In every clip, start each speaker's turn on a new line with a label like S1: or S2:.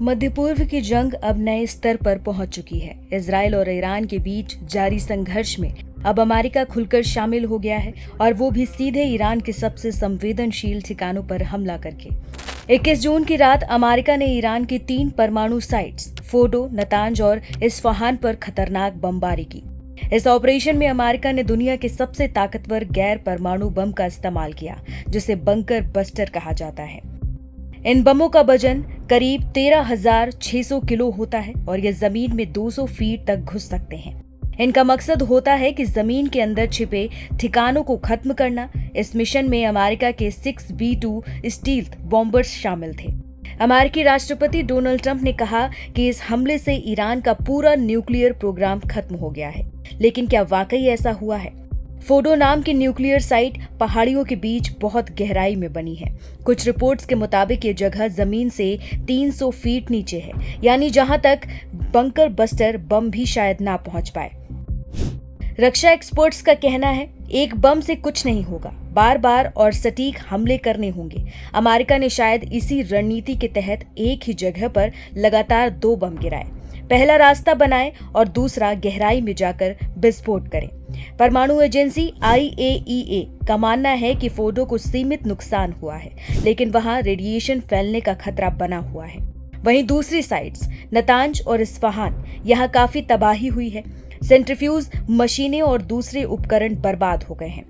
S1: मध्य पूर्व की जंग अब नए स्तर पर पहुंच चुकी है। इजराइल और ईरान के बीच जारी संघर्ष में अब अमेरिका खुलकर शामिल हो गया है और वो भी सीधे ईरान के सबसे संवेदनशील ठिकानों पर हमला करके। 21 जून की रात अमेरिका ने ईरान की 3 परमाणु साइट्स फोर्डो, नतांज और इस्फहान पर खतरनाक बमबारी की। इस ऑपरेशन में अमेरिका ने दुनिया के सबसे ताकतवर गैर परमाणु बम का इस्तेमाल किया, जिसे बंकर बस्टर कहा जाता है। इन बमों का वजन करीब 13,600 किलो होता है और ये जमीन में 200 फीट तक घुस सकते हैं। इनका मकसद होता है कि जमीन के अंदर छिपे ठिकानों को खत्म करना। इस मिशन में अमेरिका के 6B-2 स्टील्थ बॉम्बर्स शामिल थे। अमेरिकी राष्ट्रपति डोनाल्ड ट्रंप ने कहा कि इस हमले से ईरान का पूरा न्यूक्लियर प्रोग्राम खत्म हो गया है। लेकिन क्या वाकई ऐसा हुआ है? फोर्डो नाम की न्यूक्लियर साइट पहाड़ियों के बीच बहुत गहराई में बनी है। कुछ रिपोर्ट्स के मुताबिक ये जगह जमीन से 300 फीट नीचे है, यानी जहां तक बंकर बस्टर बम भी शायद ना पहुंच पाए। रक्षा एक्सपर्ट्स का कहना है एक बम से कुछ नहीं होगा, बार बार और सटीक हमले करने होंगे। अमेरिका ने शायद इसी रणनीति के तहत एक ही जगह पर लगातार 2 बम गिराए। पहला रास्ता बनाए और दूसरा गहराई में जाकर विस्फोट करें। परमाणु एजेंसी IAEA का मानना है कि फोर्डो को सीमित नुकसान हुआ है, लेकिन वहां रेडिएशन फैलने का खतरा बना हुआ है। वहीं दूसरी साइट्स नतांज और इस्फहान, यहां काफी तबाही हुई है। सेंट्रीफ्यूज मशीनें और दूसरे उपकरण बर्बाद हो गए हैं।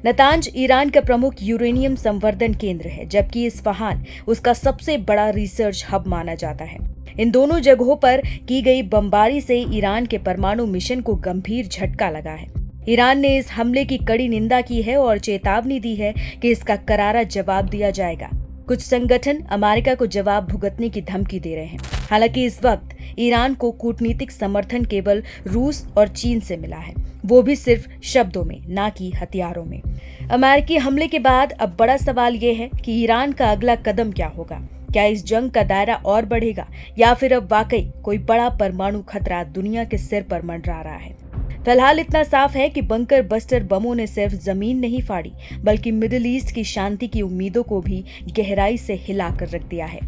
S1: नतांज ईरान का प्रमुख यूरेनियम संवर्धन केंद्र है, जबकि इस्फहान उसका सबसे बड़ा रिसर्च हब माना जाता है। इन दोनों जगहों पर की गई बमबारी से ईरान के परमाणु मिशन को गंभीर झटका लगा है। ईरान ने इस हमले की कड़ी निंदा की है और चेतावनी दी है कि इसका करारा जवाब दिया जाएगा। कुछ संगठन अमेरिका को जवाब भुगतने की धमकी दे रहे हैं। हालांकि इस वक्त ईरान को कूटनीतिक समर्थन केवल रूस और चीन से मिला है, वो भी सिर्फ शब्दों में, ना कि हथियारों में। अमेरिकी हमले के बाद अब बड़ा सवाल ये है कि ईरान का अगला कदम क्या होगा। क्या इस जंग का दायरा और बढ़ेगा या फिर अब वाकई कोई बड़ा परमाणु खतरा दुनिया के सिर पर मंडरा रहा है? फिलहाल इतना साफ है कि बंकर बस्टर बमों ने सिर्फ जमीन नहीं फाड़ी, बल्कि मिडिल ईस्ट की शांति की उम्मीदों को भी गहराई से हिला कर रख दिया है।